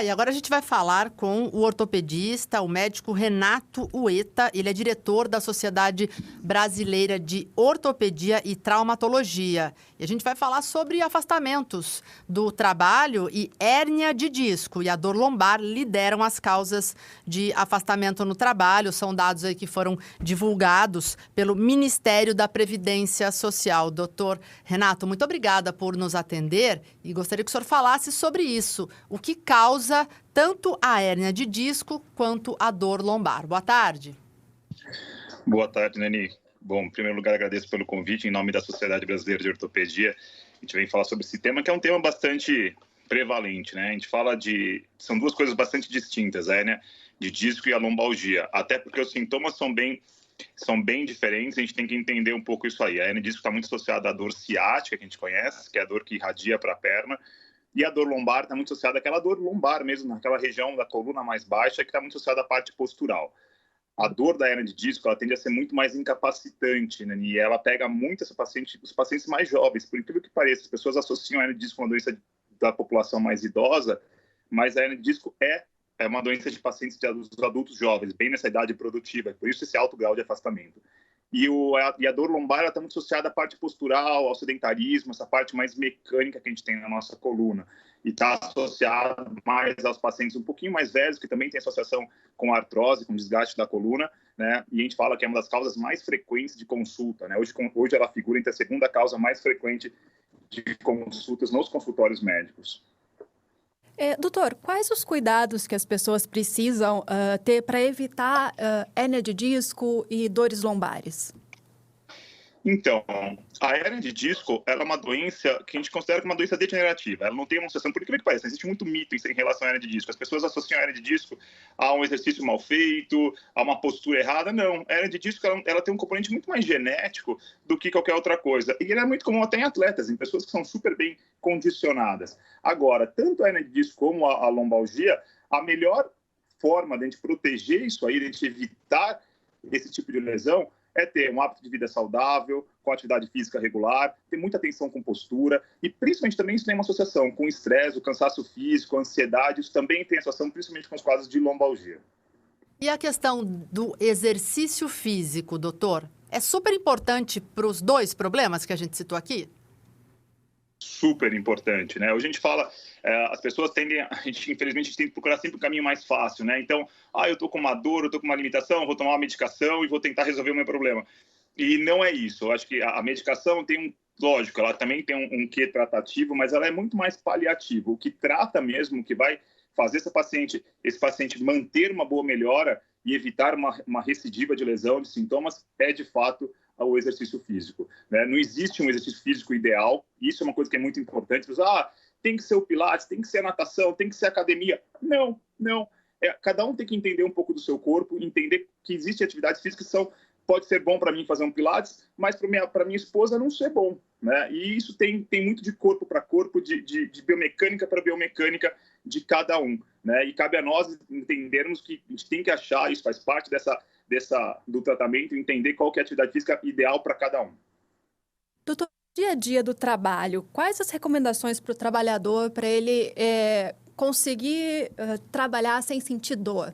E agora a gente vai falar com o ortopedista, o médico Renato Ueta. Ele é diretor da Sociedade Brasileira de Ortopedia e Traumatologia. E a gente vai falar sobre afastamentos do trabalho e hérnia de disco. E a dor lombar lideram as causas de afastamento no trabalho. São dados aí que foram divulgados pelo Ministério da Previdência Social. Doutor Renato, muito obrigada por nos atender e gostaria que o senhor falasse sobre isso. O que causa tanto a hérnia de disco quanto a dor lombar. Boa tarde. Boa tarde, Nani. Bom, em primeiro lugar, agradeço pelo convite. Em nome da Sociedade Brasileira de Ortopedia, a gente vem falar sobre esse tema, que é um tema bastante prevalente, né? A gente fala de... São duas coisas bastante distintas, a hérnia de disco e a lombalgia. Até porque os sintomas são bem diferentes, a gente tem que entender um pouco isso aí. A hérnia de disco está muito associada à dor ciática, que a gente conhece, que é a dor que irradia para a perna. E a dor lombar está muito associada àquela dor lombar mesmo, naquela região da coluna mais baixa, que está muito associada à parte postural. A dor da hérnia de disco, ela tende a ser muito mais incapacitante, né? E ela pega muito os pacientes mais jovens. Por incrível que pareça, as pessoas associam a hérnia de disco com uma doença da população mais idosa, mas a hérnia de disco é uma doença de pacientes dos adultos jovens, bem nessa idade produtiva. Por isso esse alto grau de afastamento. E a dor lombar está muito associada à parte postural, ao sedentarismo, essa parte mais mecânica que a gente tem na nossa coluna. E está associada mais aos pacientes um pouquinho mais velhos, que também tem associação com artrose, com desgaste da coluna, né? E a gente fala que é uma das causas mais frequentes de consulta, né? Hoje ela figura entre a segunda causa mais frequente de consultas nos consultórios médicos. Doutor, quais os cuidados que as pessoas precisam ter para evitar hérnia de disco e dores lombares? Então, a hérnia de disco, ela é uma doença que a gente considera como uma doença degenerativa. Ela não tem uma associação, por incrível que pareça, existe muito mito em relação à hérnia de disco. As pessoas associam a hérnia de disco a um exercício mal feito, a uma postura errada. Não, a hérnia de disco, ela tem um componente muito mais genético do que qualquer outra coisa. E ele é muito comum até em atletas, em pessoas que são super bem condicionadas. Agora, tanto a hérnia de disco como a lombalgia, a melhor forma de a gente proteger isso aí, de a gente evitar esse tipo de lesão, é ter um hábito de vida saudável, com atividade física regular, ter muita atenção com postura e principalmente também isso tem uma associação com o estresse, o cansaço físico, a ansiedade, isso também tem associação principalmente com os quadros de lombalgia. E a questão do exercício físico, doutor, é super importante para os dois problemas que a gente citou aqui? Super importante, né? Hoje a gente fala, as pessoas tendem, infelizmente, a gente tem que procurar sempre o caminho mais fácil, né? Então, eu tô com uma dor, eu tô com uma limitação, vou tomar uma medicação e vou tentar resolver o meu problema. E não é isso. Eu acho que a medicação tem lógico, ela também tem um quê tratativo, mas ela é muito mais paliativo. O que trata mesmo, o que vai fazer esse paciente manter uma boa melhora e evitar uma recidiva de lesão, de sintomas, é de fato o exercício físico, né? Não existe um exercício físico ideal, isso é uma coisa que é muito importante. Tem que ser o pilates, tem que ser a natação, tem que ser a academia. Não. Cada um tem que entender um pouco do seu corpo, entender que existem atividades físicas que pode ser bom para mim fazer um pilates, mas para minha esposa não ser bom, né? E isso tem muito de corpo para corpo, de biomecânica para biomecânica de cada um, né? E cabe a nós entendermos que a gente tem que achar, isso faz parte do tratamento, entender qual que é a atividade física ideal para cada um. Doutor, no dia a dia do trabalho, quais as recomendações para o trabalhador para ele conseguir trabalhar sem sentir dor?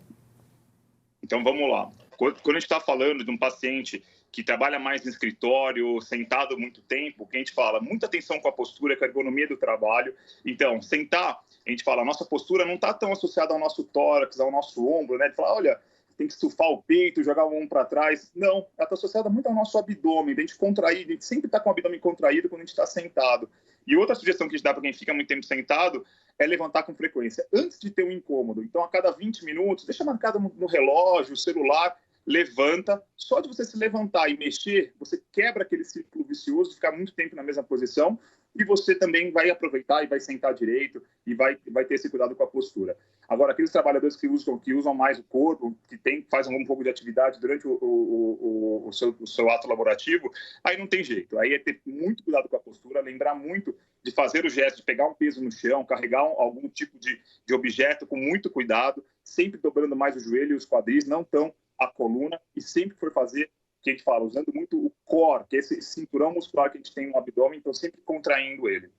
Então, vamos lá. Quando a gente está falando de um paciente que trabalha mais no escritório, sentado muito tempo, que a gente fala muita atenção com a postura, com a ergonomia do trabalho. Então, sentar, a gente fala, a nossa postura não está tão associada ao nosso tórax, ao nosso ombro, né? De falar, olha, tem que estufar o peito, jogar o ombro para trás. Não, ela está associada muito ao nosso abdômen, de a gente contrair, de a gente sempre estar com o abdômen contraído quando a gente está sentado. E outra sugestão que a gente dá para quem fica muito tempo sentado é levantar com frequência, antes de ter um incômodo. Então, a cada 20 minutos, deixa marcado no relógio, o celular, levanta. Só de você se levantar e mexer, você quebra aquele ciclo vicioso de ficar muito tempo na mesma posição e você também vai aproveitar e vai sentar direito e vai ter esse cuidado com a postura. Agora, aqueles trabalhadores que usam mais o corpo, que fazem um pouco de atividade durante o seu ato laborativo, aí não tem jeito. Aí é ter muito cuidado com a postura, lembrar muito de fazer o gesto de pegar um peso no chão, carregar algum tipo de objeto com muito cuidado, sempre dobrando mais o joelho e os quadris, não tão a coluna, e sempre for fazer, que a gente fala, usando muito o core, que é esse cinturão muscular que a gente tem no abdômen, então sempre contraindo ele.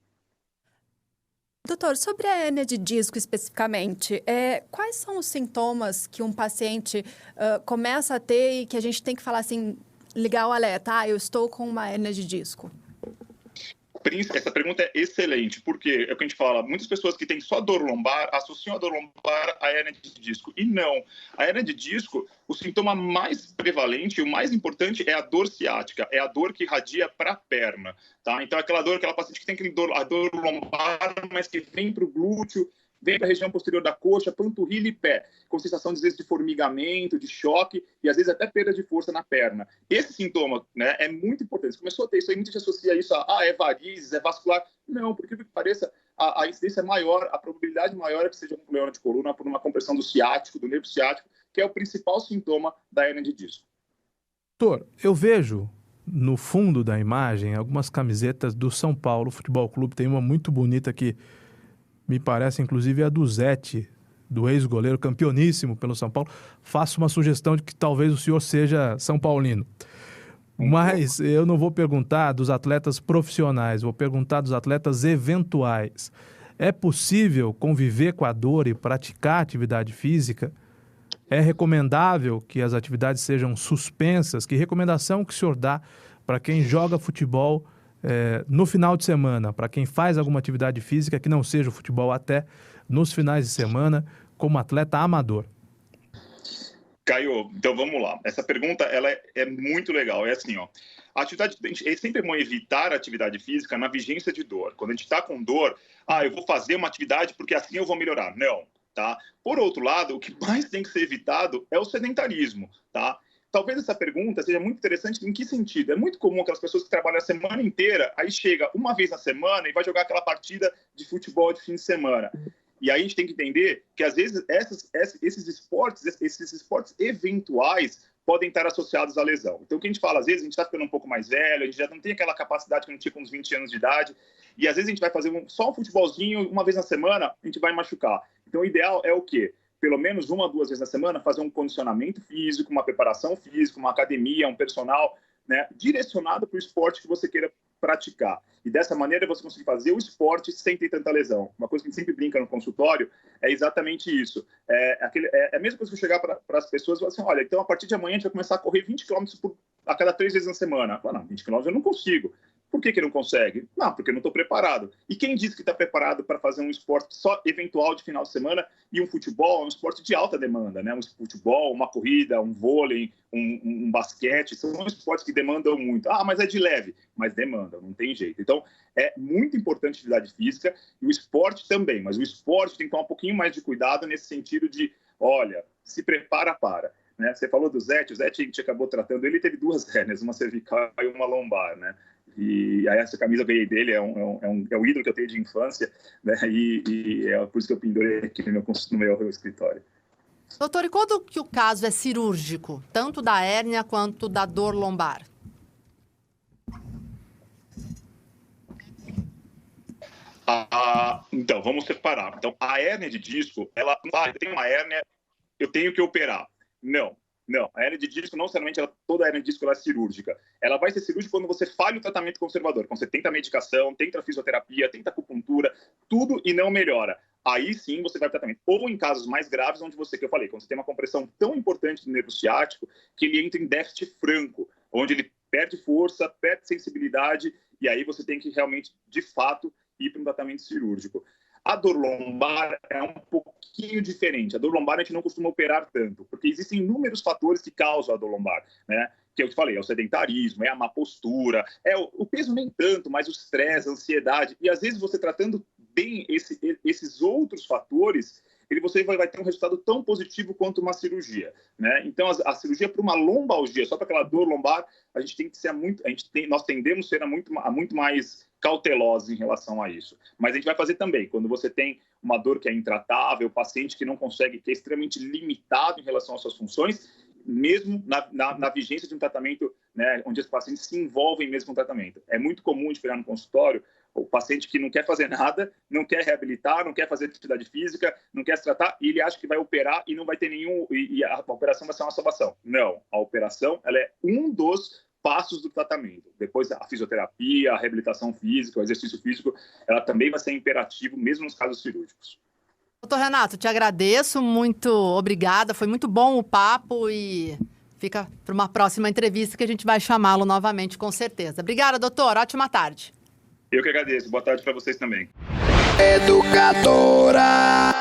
Doutor, sobre a hérnia de disco especificamente, quais são os sintomas que um paciente começa a ter e que a gente tem que falar assim, ligar o alerta, eu estou com uma hérnia de disco? Essa pergunta é excelente, porque é o que a gente fala, muitas pessoas que têm só dor lombar associam a dor lombar à hérnia de disco. E não, a hérnia de disco, o sintoma mais prevalente, o mais importante é a dor ciática, é a dor que irradia para a perna, tá? Então, aquela paciente que tem a dor lombar, mas que vem para o glúteo, vem para a região posterior da coxa, panturrilha e pé, com sensação, às vezes, de formigamento, de choque e, às vezes, até perda de força na perna. Esse sintoma, né, é muito importante. Você começou a ter isso aí, muita gente associa isso é varizes, é vascular. Não, porque pareça, a incidência é maior, a probabilidade maior é que seja um problema de coluna por uma compressão do ciático, do nervo ciático, que é o principal sintoma da hérnia de disco. Doutor, eu vejo no fundo da imagem algumas camisetas do São Paulo Futebol Clube. Tem uma muito bonita que me parece, inclusive, a do Zete, do ex-goleiro, campeoníssimo pelo São Paulo. Faço uma sugestão de que talvez o senhor seja São Paulino. Mas eu não vou perguntar dos atletas profissionais, vou perguntar dos atletas eventuais. É possível conviver com a dor e praticar atividade física? É recomendável que as atividades sejam suspensas? Que recomendação que o senhor dá para quem joga futebol no final de semana, para quem faz alguma atividade física que não seja o futebol, até nos finais de semana, como atleta amador? Caio, então vamos lá. Essa pergunta ela é muito legal. É assim, ó. É sempre bom evitar a atividade física na vigência de dor. Quando a gente está com dor, eu vou fazer uma atividade porque assim eu vou melhorar. Não, tá? Por outro lado, o que mais tem que ser evitado é o sedentarismo, tá? Talvez essa pergunta seja muito interessante. Em que sentido? É muito comum aquelas pessoas que trabalham a semana inteira, aí chega uma vez na semana e vai jogar aquela partida de futebol de fim de semana. E aí a gente tem que entender que, às vezes, esses esportes eventuais podem estar associados à lesão. Então, o que a gente fala, às vezes, a gente está ficando um pouco mais velho, a gente já não tem aquela capacidade que a gente tinha com uns 20 anos de idade, e, às vezes, a gente vai fazer só um futebolzinho, uma vez na semana, a gente vai machucar. Então, o ideal é o quê? Pelo menos 1 ou 2 vezes na semana, fazer um condicionamento físico, uma preparação física, uma academia, um personal, né, direcionado para o esporte que você queira praticar. E dessa maneira você consegue fazer o esporte sem ter tanta lesão. Uma coisa que a gente sempre brinca no consultório é exatamente isso. É a mesma coisa que eu chegar para as pessoas e falar assim, olha, então a partir de amanhã a gente vai começar a correr 20 km a cada 3 vezes na semana. Não, 20 km eu não consigo. Por que não consegue? Não, porque eu não estou preparado. E quem diz que está preparado para fazer um esporte só eventual de final de semana? E um futebol é um esporte de alta demanda, né? Um futebol, uma corrida, um vôlei, um basquete, são esportes que demandam muito. Mas é de leve, mas demanda, não tem jeito. Então, é muito importante a atividade física e o esporte também, mas o esporte tem que tomar um pouquinho mais de cuidado nesse sentido de, olha, se prepara para. Né? Você falou do Zete, o Zete a gente acabou tratando, ele teve 2 hérnias, uma cervical e uma lombar, né? E aí essa camisa eu ganhei dele, é o ídolo que eu tenho de infância, né? E é por isso que eu pendurei aqui no meu escritório. Doutor, e quando que o caso é cirúrgico, tanto da hérnia quanto da dor lombar? Então, vamos separar. Então, a hérnia de disco, ela tem uma hérnia, eu tenho que operar. Não. A hérnia de disco, não necessariamente, toda a hérnia de disco ela é cirúrgica. Ela vai ser cirúrgica quando você falha o tratamento conservador. Quando você tenta medicação, tenta fisioterapia, tenta acupuntura, tudo e não melhora. Aí sim você vai para tratamento. Ou em casos mais graves, onde que eu falei, quando você tem uma compressão tão importante do nervo ciático, que ele entra em déficit franco, onde ele perde força, perde sensibilidade, e aí você tem que realmente, de fato, ir para um tratamento cirúrgico. A dor lombar é um pouquinho diferente. A dor lombar a gente não costuma operar tanto, porque existem inúmeros fatores que causam a dor lombar, né? Que eu te falei, é o sedentarismo, é a má postura, é o peso nem tanto, mas o estresse, a ansiedade. E às vezes você tratando bem esses outros fatores, você vai ter um resultado tão positivo quanto uma cirurgia, né? Então a cirurgia para uma lombalgia, só para aquela dor lombar, a gente tem que ser nós tendemos a ser muito mais cautelosos em relação a isso. Mas a gente vai fazer também, quando você tem uma dor que é intratável, paciente que não consegue, que é extremamente limitado em relação às suas funções, mesmo na vigência de um tratamento, né, onde os pacientes se envolvem mesmo com o tratamento. É muito comum de pegar no consultório o paciente que não quer fazer nada, não quer reabilitar, não quer fazer atividade física, não quer se tratar, e ele acha que vai operar e não vai ter e a operação vai ser uma salvação. Não, a operação ela é um dos passos do tratamento. Depois, a fisioterapia, a reabilitação física, o exercício físico, ela também vai ser imperativo, mesmo nos casos cirúrgicos. Doutor Renato, te agradeço, muito obrigada, foi muito bom o papo e fica para uma próxima entrevista que a gente vai chamá-lo novamente, com certeza. Obrigada, doutor, ótima tarde. Eu que agradeço, boa tarde para vocês também. Educadora.